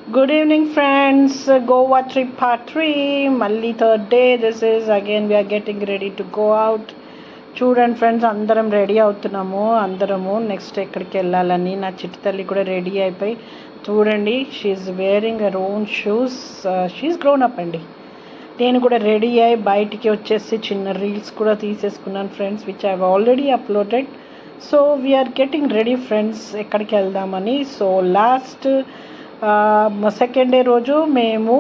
Good evening, friends. Goa trip part 3. Malli third day. This is again we are getting ready to go out. చూడండి friends, అందరం ready అవుతున్నాము. అందరము next ఎక్కడికి వెళ్ళాలని. నా చిట్టి తల్లి కూడా రెడీ అయిపోయి చూడండి, she's wearing our own shoes. She's grown up అండి. నేను కూడా రెడీ అయ్యి బయటికి వచ్చేసి చిన్న రీల్స్ కూడా తీసేసుకున్నాను friends, which I already uploaded. So we are getting ready friends, ఎక్కడికి వెళ్దామని. సో లాస్ట్ సెకండ్ డే రోజు మేము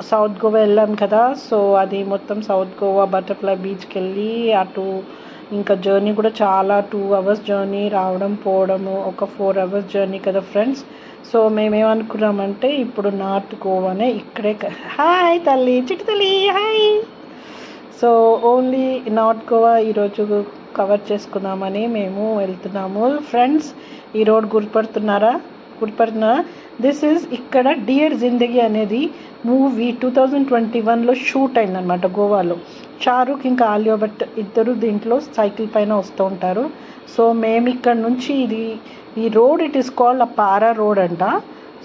సౌత్ గోవా వెళ్ళాం కదా. సో అది మొత్తం సౌత్ గోవా బటర్ఫ్లై బీచ్కి వెళ్ళి అటు ఇంకా జర్నీ కూడా చాలా 2 hours జర్నీ, రావడం పోవడము ఒక 4 hours జర్నీ కదా ఫ్రెండ్స్. సో మేమేమనుకున్నామంటే ఇప్పుడు నార్త్ గోవానే, ఇక్కడే. హాయ్ తల్లి, చిట్టి తల్లి, hi. So only north Goa ఈరోజు కవర్ చేసుకుందామని మేము వెళ్తున్నాము ఫ్రెండ్స్. ఈ రోడ్ గుర్తుపడుతున్నారా? దిస్ ఈజ్ ఇక్కడ డియర్ జిందగీ అనేది మూవీ 2021లో షూట్ అయిందనమాట గోవాలో. షారూఖ్ ఇంకా ఆలియా భట్ ఇద్దరు దీంట్లో సైకిల్ పైన వస్తూ ఉంటారు. సో మేము ఇక్కడ నుంచి ఈ road it is called para road అంట.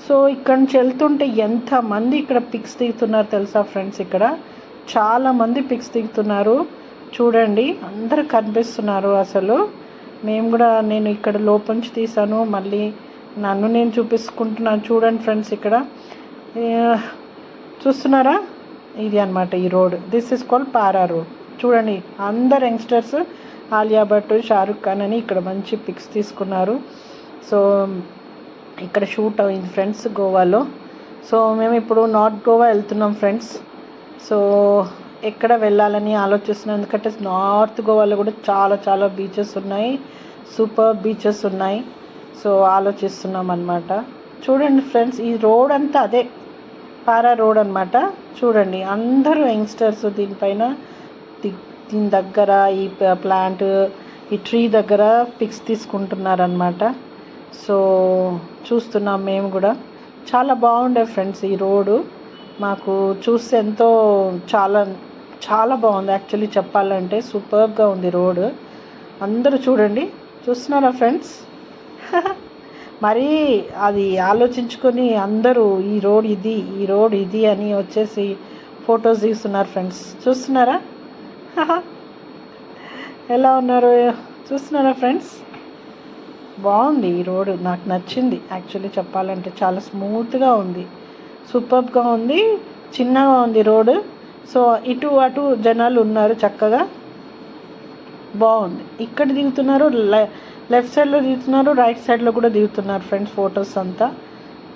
సో ఇక్కడ నుంచి వెళ్తుంటే ఎంతమంది ఇక్కడ పిక్స్ దిగుతున్నారు తెలుసా ఫ్రెండ్స్. ఇక్కడ చాలామంది పిక్స్ దిగుతున్నారు చూడండి, అందరు కనిపిస్తున్నారు అసలు. నేను ఇక్కడ లోపల నుంచి తీసాను, మళ్ళీ నన్ను నేను చూపించుకుంటున్నాను. చూడండి ఫ్రెండ్స్, ఇక్కడ చూస్తున్నారా, ఇది అనమాట ఈ road. This is called para road. చూడండి, అందరు యంగ్స్టర్స్ ఆలియా భట్, షారుఖ్ ఖాన్ అని ఇక్కడ మంచి పిక్స్ తీసుకున్నారు. సో ఇక్కడ షూట్ అయింది ఫ్రెండ్స్ గోవాలో. సో మేము ఇప్పుడు నార్త్ గోవా వెళ్తున్నాం ఫ్రెండ్స్. సో ఎక్కడ వెళ్ళాలని ఆలోచిస్తున్నాం, ఎందుకంటే నార్త్ గోవాలో కూడా చాలా చాలా బీచెస్ ఉన్నాయి, సూపర్ బీచెస్ ఉన్నాయి. సో ఆలోచిస్తున్నాం అనమాట. చూడండి ఫ్రెండ్స్, ఈ రోడ్ అంతా అదే పారా రోడ్ అనమాట. చూడండి, అందరూ యంగ్స్టర్స్ దీనిపైన దీని దగ్గర ఈ ప్లాంట్, ఈ ట్రీ దగ్గర పిక్స్ తీసుకుంటున్నారనమాట. సో చూస్తున్నాం మేము కూడా. చాలా బాగుండే ఫ్రెండ్స్ ఈ రోడ్డు, మాకు చూస్తే ఎంతో చాలా చాలా బాగుంది. యాక్చువల్లీ చెప్పాలంటే సూపర్గా ఉంది రోడ్. అందరూ చూడండి, చూస్తున్నారా ఫ్రెండ్స్. మరి అది ఆలోచించుకొని అందరూ ఈ రోడ్ ఇది అని వచ్చేసి ఫొటోస్ తీస్తున్నారు ఫ్రెండ్స్. చూస్తున్నారా ఎలా ఉన్నారు? చూస్తున్నారా ఫ్రెండ్స్? బాగుంది ఈ రోడ్, నాకు నచ్చింది యాక్చువల్లీ చెప్పాలంటే. చాలా స్మూత్గా ఉంది, సూపర్గా ఉంది, చిన్నగా ఉంది రోడ్. సో ఇటు అటు జనాలు ఉన్నారు, చక్కగా బాగుంది. ఇక్కడ దిగుతున్నారు, లెఫ్ట్ సైడ్లో దిగుతున్నారు, రైట్ సైడ్లో కూడా దిగుతున్నారు ఫ్రెండ్స్ ఫొటోస్ అంతా.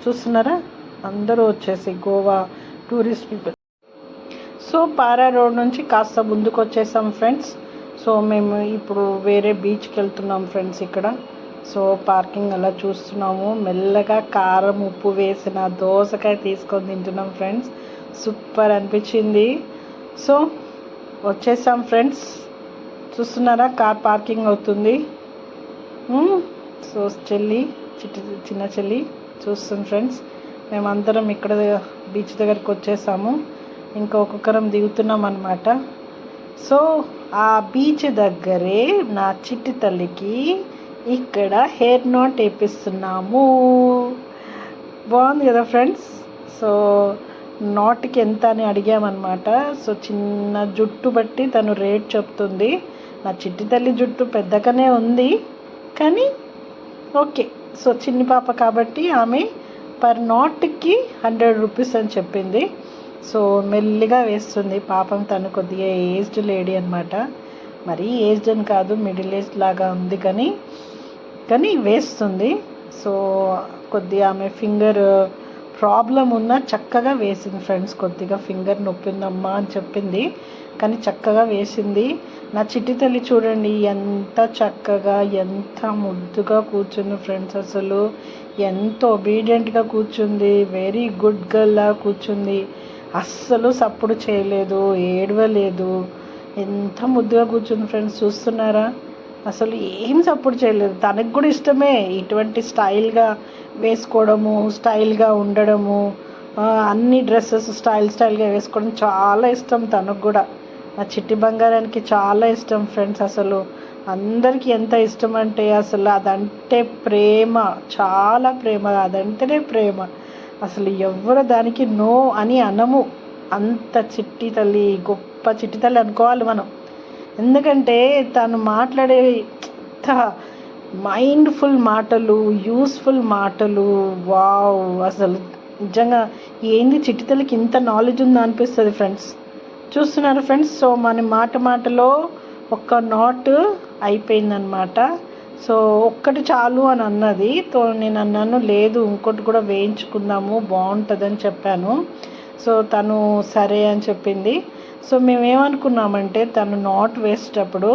చూస్తున్నారా, అందరూ వచ్చేసి గోవా టూరిస్ట్ పీపుల్. సో పారా రోడ్ నుంచి కాస్త ముందుకు వచ్చేసాం ఫ్రెండ్స్. సో మేము ఇప్పుడు వేరే బీచ్కి వెళ్తున్నాం ఫ్రెండ్స్ ఇక్కడ. సో పార్కింగ్ అలా చూస్తున్నాము. మెల్లగా కారం ఉప్పు వేసిన దోసకాయ తీసుకొని తింటున్నాం ఫ్రెండ్స్. సూపర్ అనిపించింది. సో వచ్చేసాం ఫ్రెండ్స్. చూస్తున్నారా, కార్ పార్కింగ్ అవుతుంది. సో చిన్న చెల్లి చూస్తుంది ఫ్రెండ్స్. మేమందరం ఇక్కడ బీచ్ దగ్గరికి వచ్చేసాము, ఇంకా ఒక్కొక్కరం దిగుతున్నాం అనమాట. సో ఆ బీచ్ దగ్గరే నా చిట్టి తల్లికి ఇక్కడ హెయిర్ నాట్ వేపిస్తున్నాము. బాగుంది కదా ఫ్రెండ్స్. సో నాట్కి ఎంత అని అడిగామన్నమాట. సో చిన్న జుట్టు బట్టి తను రేట్ చెప్తుంది. నా చిట్టి తల్లి జుట్టు పెద్దగానే ఉంది కానీ ఓకే. సో చిన్ని పాప కాబట్టి ఆమె పర్ నాట్కి 100 rupees అని చెప్పింది. సో మెల్లిగా వేస్తుంది పాపం. తను కొద్దిగా ఏజ్డ్ లేడీ అనమాట, మరీ ఏజ్డ్ అని కాదు, మిడిల్ ఏజ్ లాగా ఉంది కానీ వేస్తుంది. సో కొద్దిగా ఆమె ఫింగర్ ప్రాబ్లం ఉన్నా చక్కగా వేసింది ఫ్రెండ్స్. కొద్దిగా ఫింగర్ నొప్పిందమ్మా అని చెప్పింది, కానీ చక్కగా వేసింది. నా చిట్టి తల్లి చూడండి, ఎంత చక్కగా ఎంత ముద్దుగా కూర్చుంది ఫ్రెండ్స్. అసలు ఎంత ఒబీడియంట్గా కూర్చుంది, వెరీ గుడ్ గర్ల్లా కూర్చుంది. అస్సలు సప్పుడు చేయలేదు, ఏడవలేదు, ఎంత ముద్దుగా కూర్చుంది ఫ్రెండ్స్. చూస్తున్నారా, అసలు ఏం సపోర్ట్ చేయలేదు. తనకు కూడా ఇష్టమే ఇటువంటి స్టైల్గా వేసుకోవడము, స్టైల్గా ఉండడము, అన్ని డ్రెస్సెస్ స్టైల్గా వేసుకోవడం చాలా ఇష్టం తనకు కూడా. నా చిట్టి బంగారానికి చాలా ఇష్టం ఫ్రెండ్స్. అసలు అందరికీ ఎంత ఇష్టం అంటే అసలు అదంటే ప్రేమ, చాలా ప్రేమ, అదంటేనే ప్రేమ. అసలు ఎవరు దానికి నో అని అనము. అంత చిట్టి తల్లి, గొప్ప చిట్టి తల్లి అనుకోవాలి మనం. ఎందుకంటే తను మాట్లాడే మైండ్ఫుల్ మాటలు, యూస్ఫుల్ మాటలు, వావ్! అసలు నిజంగా ఏంది చిట్టి తల్లికి ఇంత నాలెడ్జ్ ఉందా అనిపిస్తుంది ఫ్రెండ్స్. చూస్తున్నారు ఫ్రెండ్స్. సో మన మాటలో ఒక్క నాట్ అయిపోయిందనమాట. సో ఒక్కటి చాలు అని అన్నది. సో నేను అన్నాను లేదు ఇంకోటి కూడా వేయించుకుందాము బాగుంటుందని చెప్పాను. సో తను సరే అని చెప్పింది. సో మేమేమనుకున్నామంటే తను నాట్ వేసేటప్పుడు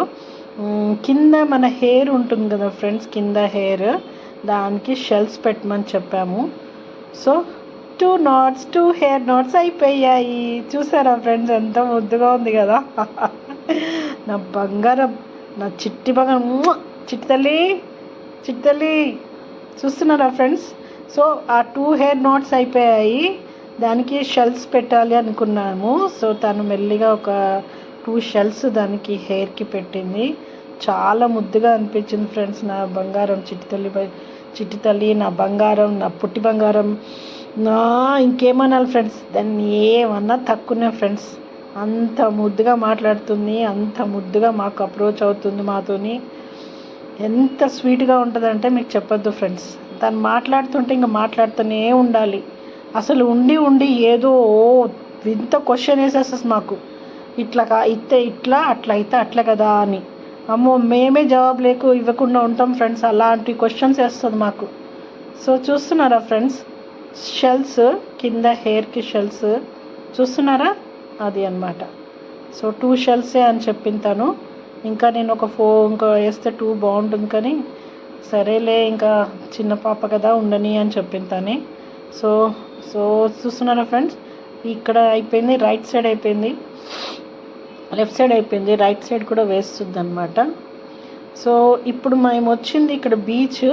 కింద మన హెయిర్ ఉంటుంది కదా ఫ్రెండ్స్, కింద హెయిర్ దానికి షెల్స్ పెట్టమని చెప్పాము. సో 2 హెయిర్ నాట్స్ అయిపోయాయి. చూసారా ఫ్రెండ్స్ ఎంత ముద్దుగా ఉంది కదా. నా బంగారం, నా చిట్టి బంగారం, చిట్టి తల్లి చూస్తున్నారా ఫ్రెండ్స్. సో ఆ 2 హెయిర్ నాట్స్ అయిపోయాయి. దానికి షెల్స్ పెట్టాలి అనుకున్నాము. సో తను మెల్లిగా ఒక 2 షెల్స్ దానికి హెయిర్కి పెట్టింది. చాలా ముద్దుగా అనిపించింది ఫ్రెండ్స్. నా బంగారం చిట్టి తల్లి, నా బంగారం, నా పుట్టి బంగారం, నా ఇంకేమనాలి ఫ్రెండ్స్, దాన్ని ఏమన్నా తక్కువనే ఫ్రెండ్స్. అంత ముద్దుగా మాట్లాడుతుంది, అంత ముద్దుగా మాకు అప్రోచ్ అవుతుంది మాతోని. ఎంత స్వీట్గా ఉంటుందంటే మీకు చెప్పొద్దు ఫ్రెండ్స్. తను మాట్లాడుతుంటే ఇంకా మాట్లాడుతూనే ఉండాలి. అసలు ఉండి ఏదో వింత క్వశ్చన్ వేసేస్తుంది మాకు. ఇట్లా అట్లా అయితే అట్లా కదా అని. అమ్మో మేమే జవాబు ఇవ్వకుండా ఉంటాం ఫ్రెండ్స్. అలాంటి క్వశ్చన్స్ వేస్తుంది మాకు. సో చూస్తున్నారా ఫ్రెండ్స్, షెల్స్ కింద హెయిర్కి షెల్స్ చూస్తున్నారా, అది అన్నమాట. సో 2 షెల్సే అని చెప్పింది తను. ఇంకా నేను ఒక 4 ఇంకా వేస్తే 2 బాగుంటుంది కానీ సరేలే ఇంకా చిన్న పాప కదా ఉండని అని చెప్పింది తనే. సో చూస్తున్నారా ఫ్రెండ్స్, ఇక్కడ అయిపోయింది, రైట్ సైడ్ అయిపోయింది, లెఫ్ట్ సైడ్ అయిపోయింది, రైట్ సైడ్ కూడా వేస్తుంది అనమాట. సో ఇప్పుడు మేము వచ్చింది ఇక్కడ beach.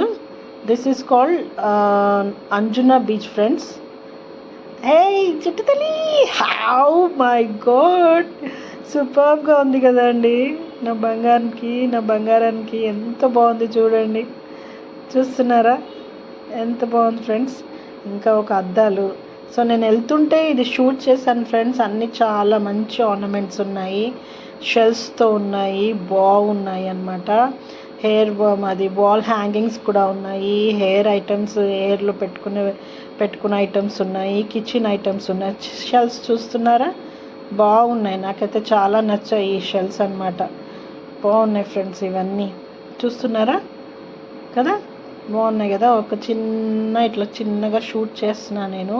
This is called Anjuna beach friends. Hey చిట్టి తల్లి, హౌ మై గాడ్, సూపర్గా ఉంది కదండి. నా బంగారానికి ఎంత బాగుంది చూడండి. చూస్తున్నారా ఎంత బాగుంది ఫ్రెండ్స్. ఇంకా ఒక అద్దాలు. సో నేను వెళ్తుంటే ఇది షూట్ చేశాను ఫ్రెండ్స్. అన్నీ చాలా మంచి ఆర్నమెంట్స్ ఉన్నాయి, షెల్స్తో ఉన్నాయి, బాగున్నాయి అన్నమాట. హెయిర్ అది వాల్ హ్యాంగింగ్స్ కూడా ఉన్నాయి, హెయిర్ ఐటమ్స్, హెయిర్లో పెట్టుకునే ఐటమ్స్ ఉన్నాయి, కిచెన్ ఐటమ్స్ ఉన్నాయి. షెల్స్ చూస్తున్నారా, బాగున్నాయి. నాకైతే చాలా నచ్చాయి ఈ షెల్స్ అన్నమాట. బాగున్నాయి ఫ్రెండ్స్. ఇవన్నీ చూస్తున్నారా కదా, బాగున్నాయి కదా. ఒక ఇట్లా చిన్నగా షూట్ చేస్తున్నా నేను.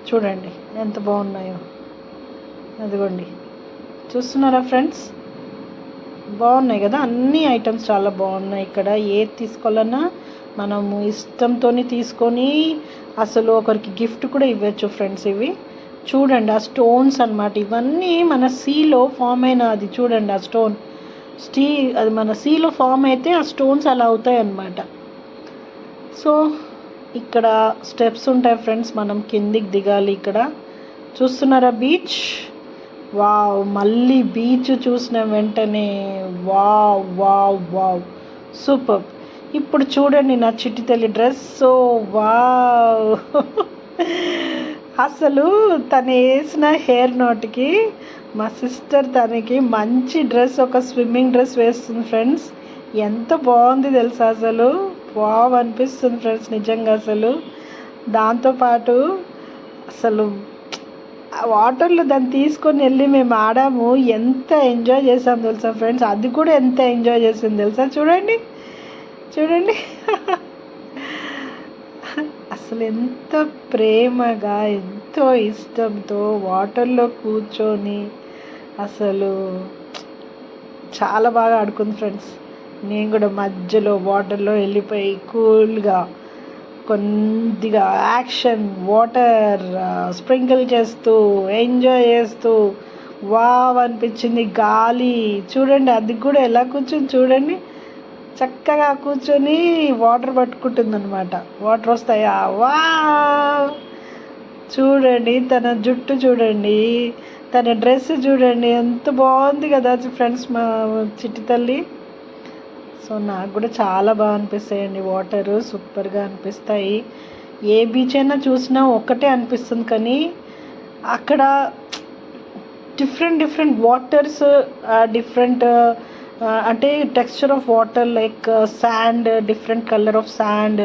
చూడండి ఎంత బాగున్నాయో. అదిగోండి చూస్తున్నారా ఫ్రెండ్స్, బాగున్నాయి కదా. అన్ని ఐటమ్స్ చాలా బాగున్నాయి. ఇక్కడ ఏది తీసుకోవాలన్నా మనము ఇష్టంతో తీసుకొని అసలు ఒకరికి గిఫ్ట్ కూడా ఇవ్వచ్చు ఫ్రెండ్స్. ఇవి చూడండి ఆ స్టోన్స్ అన్నమాట. ఇవన్నీ మన సీలో ఫామ్ అయిన, అది చూడండి ఆ స్టోన్ అది మన సీలో ఫామ్ అయితే ఆ స్టోన్స్ అలా అవుతాయి అన్నమాట. సో ఇక్కడ స్టెప్స్ ఉంటాయి ఫ్రెండ్స్, మనం కిందికి దిగాలి. ఇక్కడ చూస్తున్నారా బీచ్, వావ్. మళ్ళీ బీచ్ చూసిన వెంటనే వావ్ వావ్ వావ్, సూపర్. ఇప్పుడు చూడండి నా చిట్టి తల్లి డ్రెస్. సో వావ్, అసలు తను వేసిన హెయిర్ నోట్కి మా సిస్టర్ తనకి మంచి డ్రెస్, ఒక స్విమ్మింగ్ డ్రెస్ వేస్తుంది ఫ్రెండ్స్. ఎంత బాగుంది తెలుసా, అసలు వావ్ అనిపిస్తుంది ఫ్రెండ్స్ నిజంగా. అసలు దాంతోపాటు అసలు వాటర్లో దాన్ని తీసుకొని వెళ్ళి మేము ఆడాము, ఎంత ఎంజాయ్ చేసాం తెలుసా ఫ్రెండ్స్. అది కూడా ఎంత ఎంజాయ్ చేసింది తెలుసా, చూడండి అసలు ఎంత ప్రేమగా, ఎంతో ఇష్టంతో వాటర్లో కూర్చొని అసలు చాలా బాగా ఆడుకుంది ఫ్రెండ్స్. నేను కూడా మధ్యలో వాటర్లో వెళ్ళిపోయి కూల్గా కొద్దిగా యాక్షన్ వాటర్ స్ప్రింకిల్ చేస్తూ ఎంజాయ్ చేస్తూ వావ్ అనిపించింది. గాలి చూడండి, అది కూడా ఎలా కూర్చొని చూడండి, చక్కగా కూర్చొని వాటర్ పట్టుకుంటుంది అనమాట. వాటర్ వస్తాయా, వావ్. చూడండి తన జుట్టు చూడండి, తన డ్రెస్ చూడండి, ఎంత బాగుంది కదా ఫ్రెండ్స్ మా చిట్టి తల్లి. సో నాకు కూడా చాలా బాగా అనిపిస్తాయండి వాటరు, సూపర్గా అనిపిస్తాయి. ఏ బీచ్ అయినా చూసినా ఒక్కటే అనిపిస్తుంది, కానీ అక్కడ డిఫరెంట్ వాటర్స్, డిఫరెంట్ అంటే texture of water, like sand, different colour of sand.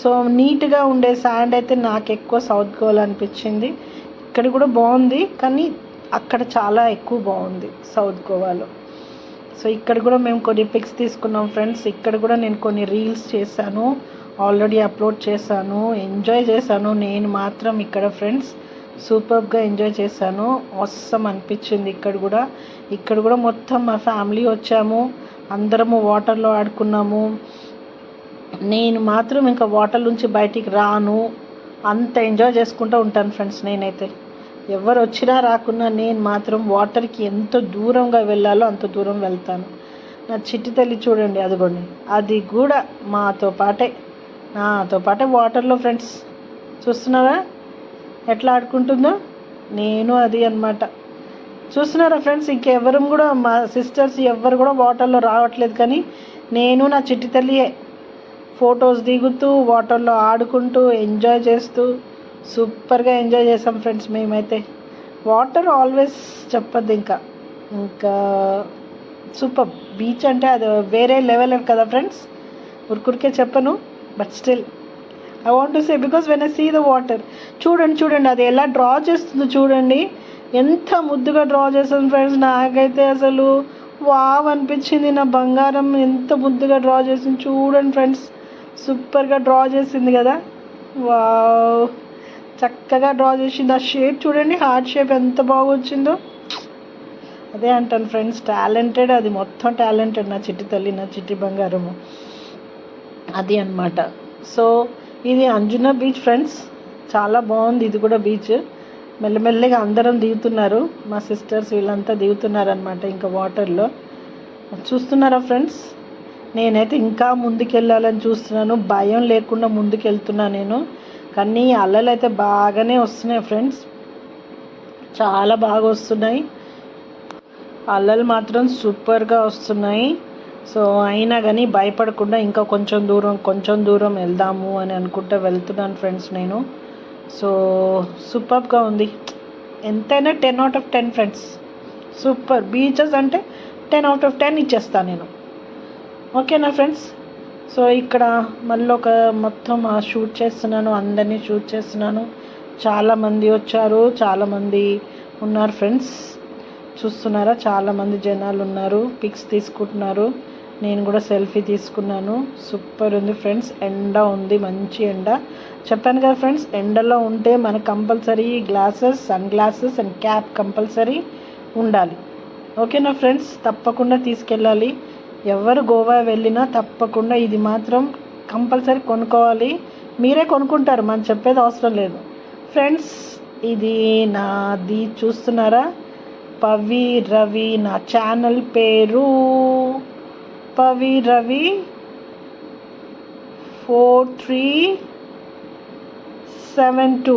So నీట్గా ఉండే శాండ్ అయితే నాకు ఎక్కువ సౌత్ గోవాలో అనిపించింది. ఇక్కడ కూడా బాగుంది, కానీ అక్కడ చాలా ఎక్కువ బాగుంది సౌత్ గోవాలో. సో ఇక్కడ కూడా మేము కొన్ని పిక్స్ తీసుకున్నాం ఫ్రెండ్స్. ఇక్కడ కూడా నేను కొన్ని రీల్స్ చేశాను, ఆల్రెడీ అప్లోడ్ చేశాను. ఎంజాయ్ చేశాను నేను మాత్రం ఇక్కడ ఫ్రెండ్స్, సూపర్గా ఎంజాయ్ చేశాను. అవసరం అనిపించింది. ఇక్కడ కూడా మొత్తం మా ఫ్యామిలీ వచ్చాము, అందరము వాటర్లో ఆడుకున్నాము. నేను మాత్రం ఇంకా వాటర్ నుంచి బయటికి రాను, అంత ఎంజాయ్ చేసుకుంటూ ఉంటాను ఫ్రెండ్స్. నేనైతే ఎవరు వచ్చినా రాకున్నా నేను మాత్రం వాటర్కి ఎంత దూరంగా వెళ్ళాలో అంత దూరం వెళ్తాను. నా చిట్టి తల్లి చూడండి, అదిగోండి, అది కూడా నాతో పాటే వాటర్లో ఫ్రెండ్స్. చూస్తున్నారా ఎట్లా ఆడుకుంటుందో? నేను అది అన్నమాట. చూస్తున్నారా ఫ్రెండ్స్, ఇంకెవరు కూడా మా సిస్టర్స్ ఎవ్వరు కూడా వాటర్లో రావట్లేదు, కానీ నేను నా చిట్టి తల్లియే ఫొటోస్ దిగుతూ వాటర్లో ఆడుకుంటూ ఎంజాయ్ చేస్తూ సూపర్గా ఎంజాయ్ చేసాం ఫ్రెండ్స్. మేమైతే వాటర్ ఆల్వేస్ చెప్పద్దు, ఇంకా సూపర్. బీచ్ అంటే అది వేరే లెవెల్ కదా ఫ్రెండ్స్, ఉరికే చెప్పను, but still I want to say because when I see the water. చూడండి అది ఎలా డ్రా చేస్తుందో చూడండి, ఎంత ముద్దుగా డ్రా చేస్తుంది ఫ్రెండ్స్. నాకైతే అసలు వావ్ అనిపించింది. నా బంగారం ఎంత ముద్దుగా డ్రా చేసింది చూడండి ఫ్రెండ్స్, సూపర్గా డ్రా చేసింది కదా. వావ్, చక్కగా డ్రా చేసింది. ఆ షేప్ చూడండి, హార్ట్ షేప్ ఎంత బాగా వచ్చిందో. అదే అంటాను ఫ్రెండ్స్, టాలెంటెడ్, అది మొత్తం టాలెంటెడ్ నా చిట్టి తల్లి, నా చిట్టి బంగారము, అది అన్నమాట. సో ఇది అంజునా బీచ్ ఫ్రెండ్స్, చాలా బాగుంది. ఇది కూడా బీచ్. మెల్లమెల్లగా అందరం దిగుతున్నారు, మా సిస్టర్స్ వీళ్ళంతా దిగుతున్నారు అనమాట ఇంకా వాటర్లో. చూస్తున్నారా ఫ్రెండ్స్, నేనైతే ఇంకా ముందుకెళ్ళాలని చూస్తున్నాను, భయం లేకుండా ముందుకెళ్తున్నా నేను. కానీ అలలు అయితే బాగానే వస్తున్నాయి ఫ్రెండ్స్, చాలా బాగా వస్తున్నాయి అలలు మాత్రం, సూపర్గా వస్తున్నాయి. సో అయినా కానీ భయపడకుండా ఇంకా కొంచెం దూరం వెళ్దాము అని అనుకుంటూ వెళ్తున్నాను ఫ్రెండ్స్ నేను. సో సూపర్గా ఉంది, ఎంతైనా 10 out of 10 friends. Super beaches అంటే 10 out of 10 ఇచ్చేస్తాను నేను. ఓకేనా ఫ్రెండ్స్? సో ఇక్కడ మళ్ళీ మొత్తం షూట్ చేస్తున్నాను, అందరినీ షూట్ చేస్తున్నాను. చాలామంది వచ్చారు, చాలామంది ఉన్నారు ఫ్రెండ్స్. చూస్తున్నారా, చాలామంది జనాలు ఉన్నారు, పిక్స్ తీసుకుంటున్నారు. నేను కూడా సెల్ఫీ తీసుకున్నాను. సూపర్ ఉంది ఫ్రెండ్స్. ఎండ ఉంది, మంచి ఎండ. చెప్పాను కదా ఫ్రెండ్స్, ఎండలో ఉంటే మనకు compulsory glasses, sun glasses and cap compulsory ఉండాలి. ఓకేనా ఫ్రెండ్స్? తప్పకుండా తీసుకెళ్ళాలి. ఎవరు గోవా వెళ్ళినా తప్పకుండా ఇది మాత్రం కంపల్సరీ కొనుక్కోవాలి. మీరే కొనుక్కుంటారు, మనం చెప్పేది అవసరం లేదు ఫ్రెండ్స్. ఇది నాది చూస్తున్నారా, పవి రవి, నా ఛానల్ పేరు Pavi Ravi 4372.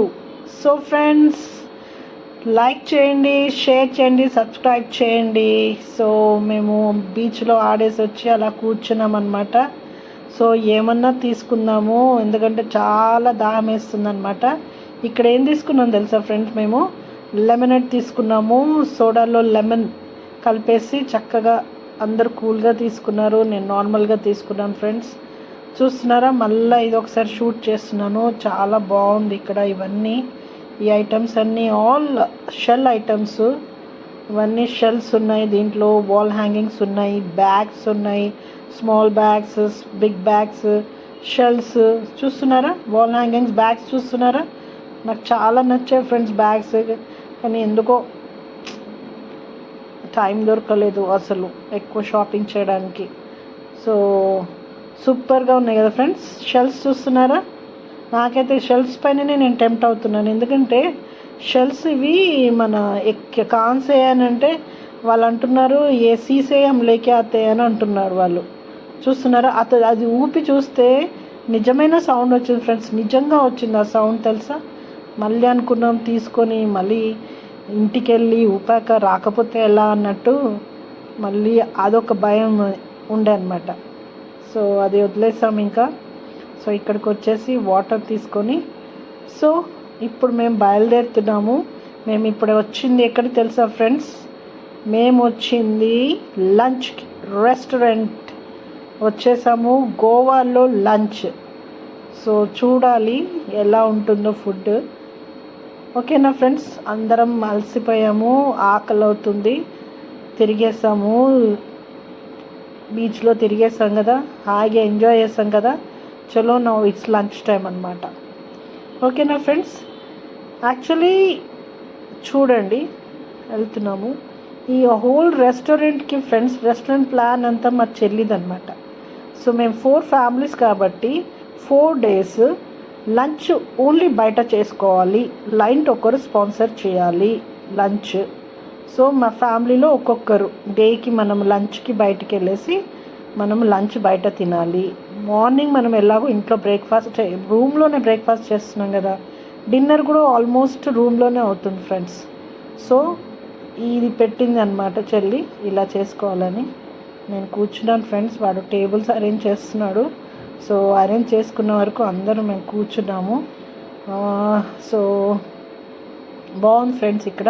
So friends, like చేయండి, షేర్ చేయండి, సబ్స్క్రైబ్ చేయండి. సో మేము బీచ్లో ఆడేసి వచ్చి అలా కూర్చున్నాం అన్నమాట. సో ఏమన్నా తీసుకుందాము, ఎందుకంటే చాలా దాహం వేస్తుంది అనమాట. ఇక్కడ ఏం తీసుకున్నాం తెలుసా ఫ్రెండ్స్, మేము లెమనేడ్ తీసుకున్నాము. సోడాలో లెమన్ కలిపేసి చక్కగా అందరు కూల్గా తీసుకున్నారు. నేను నార్మల్గా తీసుకున్నాను ఫ్రెండ్స్. చూస్తున్నారా, మళ్ళీ ఇది ఒకసారి షూట్ చేస్తున్నాను. చాలా బాగుంది ఇక్కడ. ఇవన్నీ ఈ ఐటమ్స్ అన్నీ ఆల్ షెల్ ఐటమ్స్, ఇవన్నీ షెల్స్ ఉన్నాయి. దీంట్లో వాల్ హ్యాంగింగ్స్ ఉన్నాయి, బ్యాగ్స్ ఉన్నాయి, small bags, big bags, shells. చూస్తున్నారా, వాల్ హ్యాంగింగ్స్, బ్యాగ్స్ చూస్తున్నారా. నాకు చాలా నచ్చాయి ఫ్రెండ్స్ బ్యాగ్స్, కానీ ఎందుకో టైం దొరకలేదు అసలు ఎక్కువ షాపింగ్ చేయడానికి. సో సూపర్గా ఉన్నాయి కదా ఫ్రెండ్స్. షెల్స్ చూస్తున్నారా, నాకైతే షెల్స్ పైననే నేను టెంప్ట్ అవుతున్నాను. ఎందుకంటే షెల్స్ ఇవి మన కాన్సే అని అంటే వాళ్ళు అంటున్నారు, ఏ సీసేయం లేకే ఆతే అని అంటున్నారు వాళ్ళు. చూస్తున్నారా, అది ఊపి చూస్తే నిజమైన సౌండ్ వచ్చింది ఫ్రెండ్స్, నిజంగా వచ్చింది ఆ సౌండ్ తెలుసా. మళ్ళీ అనుకున్నాం తీసుకొని మళ్ళీ ఇంటికి వెళ్ళి ఊపాక రాకపోతే ఎలా అన్నట్టు మళ్ళీ అదొక భయం ఉండే అనమాట. సో అది వదిలేసాం ఇంకా. సో ఇక్కడికి వచ్చేసి వాటర్ తీసుకొని సో ఇప్పుడు మేము బయలుదేరుతున్నాము. మేము ఇప్పుడు వచ్చింది ఎక్కడికి తెలుసా ఫ్రెండ్స్? మేము వచ్చింది లంచ్కి. రెస్టారెంట్ వచ్చేసాము, గోవాలో లంచ్. సో చూడాలి ఎలా ఉంటుందో ఫుడ్. ఓకేనా ఫ్రెండ్స్, అందరం అలసిపోయాము, ఆకలి అవుతుంది, తిరిగేసాము, బీచ్లో తిరిగేసాం కదా, హాయిగా ఎంజాయ్ చేసాం కదా. చలో నౌ ఇట్స్ లంచ్ టైం అనమాట. ఓకేనా ఫ్రెండ్స్, యాక్చువల్లీ చూడండి వెళ్తున్నాము. ఈ హోల్ రెస్టారెంట్కి ఫ్రెండ్స్, రెస్టారెంట్ ప్లాన్ అంతా మా చెల్లిదనమాట. సో మేము 4 ఫ్యామిలీస్ కాబట్టి 4 days లంచ్ ఓన్లీ బయట చేసుకోవాలి. లైట్ ఒకరు స్పాన్సర్ చేయాలి లంచ్. సో మా ఫ్యామిలీలో ఒక్కొక్కరు డేకి మనం లంచ్కి బయటికి వెళ్ళేసి మనం లంచ్ బయట తినాలి. మార్నింగ్ మనం ఎలాగో ఇంట్లో బ్రేక్ఫాస్ట్ రూమ్లోనే బ్రేక్ఫాస్ట్ చేస్తున్నాం కదా, డిన్నర్ కూడా ఆల్మోస్ట్ రూమ్లోనే అవుతుంది ఫ్రెండ్స్. సో ఇది పెట్టింది అనమాట చెల్లి, ఇలా చేసుకోవాలని. నేను కూర్చున్నాను ఫ్రెండ్స్, వాడు టేబుల్స్ అరేంజ్ చేస్తున్నాడు. సో అరేంజ్ చేసుకున్న వరకు అందరూ మేము కూర్చున్నాము. సో బాగుంది ఫ్రెండ్స్, ఇక్కడ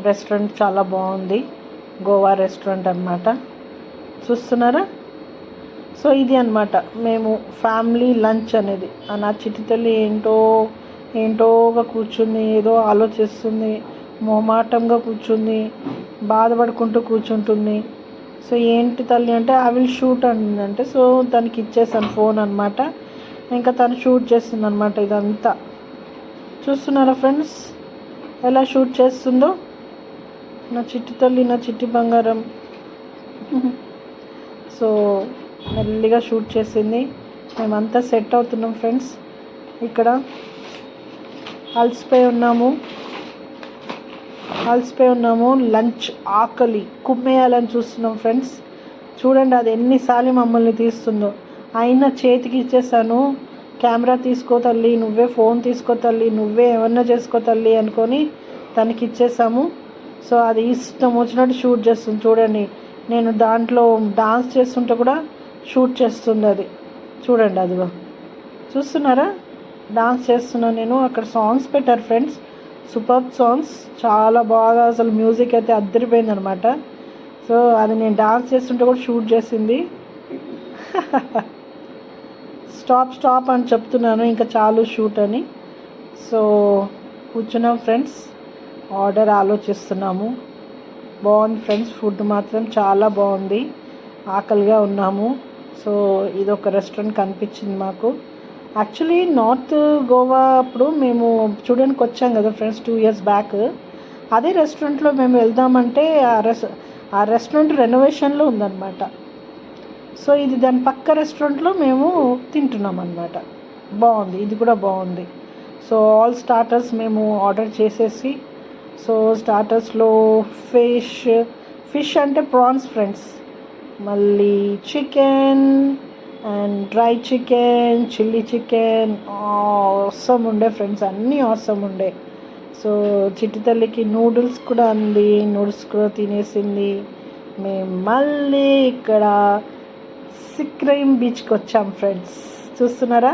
రెస్టారెంట్ చాలా బాగుంది, గోవా రెస్టారెంట్ అనమాట. చూస్తున్నారా? సో ఇది అనమాట మేము ఫ్యామిలీ లంచ్ అనేది. నా చిట్టి తల్లి ఏంటోగా కూర్చుంది, ఏదో ఆలోచిస్తుంది, మొహమాటంగా కూర్చుంది, బాధపడుకుంటూ కూర్చుంటుంది. సో ఏంటి తల్లి అంటే ఐ విల్ షూట్ అంటే, సో తనకి ఇచ్చేసాను ఫోన్ అనమాట. ఇంకా తను షూట్ చేస్తుంది అనమాట ఇదంతా. చూస్తున్నారా ఫ్రెండ్స్ ఎలా షూట్ చేస్తుందో నా చిట్టి తల్లి, నా చిట్టి బంగారం. సో మెల్లిగా షూట్ చేసింది. మేమంతా సెట్ అవుతున్నాం ఫ్రెండ్స్. ఇక్కడ అలసిపోయి ఉన్నాము, లంచ్ ఆకలి కుమ్మేయాలని చూస్తున్నాం ఫ్రెండ్స్. చూడండి అది ఎన్నిసార్లు మమ్మల్ని తీస్తుందో. అయినా చేతికి ఇచ్చేసాను, కెమెరా తీసుకో తల్లి, నువ్వే ఫోన్ తీసుకో తల్లి, నువ్వే ఏమన్నా చేసుకో తల్లి అనుకొని తనకి ఇచ్చేసాము. సో అది ఇష్టం వచ్చినట్టు షూట్ చేస్తుంది. చూడండి నేను దాంట్లో డాన్స్ చేస్తుంటే కూడా షూట్ చేస్తుంది అది. చూడండి అదిగో, చూస్తున్నారా? డాన్స్ చేస్తున్నాను నేను. అక్కడ సాంగ్స్ పెట్టారు ఫ్రెండ్స్, సూపర్ సాంగ్స్, చాలా బాగా, అసలు మ్యూజిక్ అయితే అద్దరిపోయింది అనమాట. సో అది నేను డాన్స్ చేస్తుంటే కూడా షూట్ చేసింది. స్టాప్ అని చెప్తున్నాను, ఇంకా చాలు షూట్ అని. సో కూర్చున్నాం ఫ్రెండ్స్, ఆర్డర్ ఆలోచిస్తున్నాము. బాగుంది ఫ్రెండ్స్, ఫుడ్ మాత్రం చాలా బాగుంది, ఆకలిగా ఉన్నాము. సో ఇది ఒక రెస్టారెంట్ కనిపించింది మాకు. యాక్చువల్లీ నార్త్ గోవా అప్పుడు మేము చూడడానికి వచ్చాం కదా ఫ్రెండ్స్ 2 years బ్యాక్. అదే రెస్టారెంట్లో మేము వెళ్దామంటే ఆ రెస్టారెంట్ రెనోవేషన్లో ఉందన్నమాట. సో ఇది దాని పక్క రెస్టారెంట్లో మేము తింటున్నాం అన్నమాట. బాగుంది, ఇది కూడా బాగుంది. సో ఆల్ స్టార్టర్స్ మేము ఆర్డర్ చేసేసి, సో స్టార్టర్స్లో ఫిష్ అంటే ప్రాన్స్ ఫ్రెండ్స్, మళ్ళీ chicken and dry chicken, chilli chicken, awesome ఉండే ఫ్రెండ్స్, అన్నీ ఆసమ్ ఉండే. సో చిట్టి తల్లికి నూడిల్స్ కూడా అంది, నూడిల్స్ కూడా తినేసింది. మేము మళ్ళీ ఇక్కడ సిక్రైమ్ బీచ్కి వచ్చాం ఫ్రెండ్స్. చూస్తున్నారా?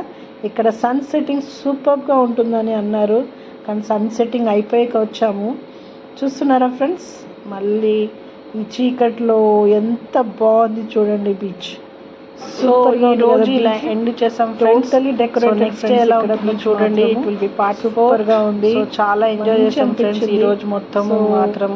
ఇక్కడ సన్ సెట్టింగ్ సూపర్గా ఉంటుందని అన్నారు, కానీ సన్ సెట్టింగ్ అయిపోయాక వచ్చాము. చూస్తున్నారా ఫ్రెండ్స్? మళ్ళీ ఈ చీకట్లో ఎంత బాగుంది చూడండి బీచ్. సో ఈ రోజు ఇలా ఎండ్ చేసాం ఫ్రెండ్స్. డెకరేట్ నెక్స్ట్ డే ఎలా ఉంటుందో చూడండి. ఇట్ విల్ బి పార్ట్ 4 గా ఉంది. సో చాలా ఎంజాయ్ చేసాం ఫ్రెండ్స్ ఈ రోజు మొత్తం. మాత్రం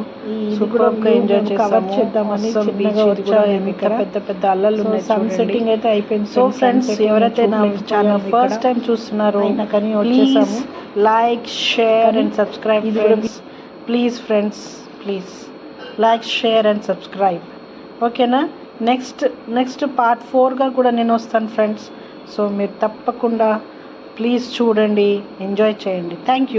సూపర్ గా ఎంజాయ్ చేసాము. చేద్దామని చిన్నగా వచ్చాము. ఇక్కడ పెద్ద అల్లలు ఉన్నాయి. సన్ సెట్టింగ్ అయితే అయిపోయింది. సో ఫ్రెండ్స్ ఎవరైతే నా ఛానల్ ఫస్ట్ టైం చూస్తున్నారో కానీ వచ్చేసాము, like share and subscribe friends. Please friends, please like share and subscribe. ఓకేనా? నెక్స్ట్ పార్ట్ 4గా కూడా నేను వస్తాను ఫ్రెండ్స్. సో మీరు తప్పకుండా ప్లీజ్ చూడండి, ఎంజాయ్ చేయండి. Thank you.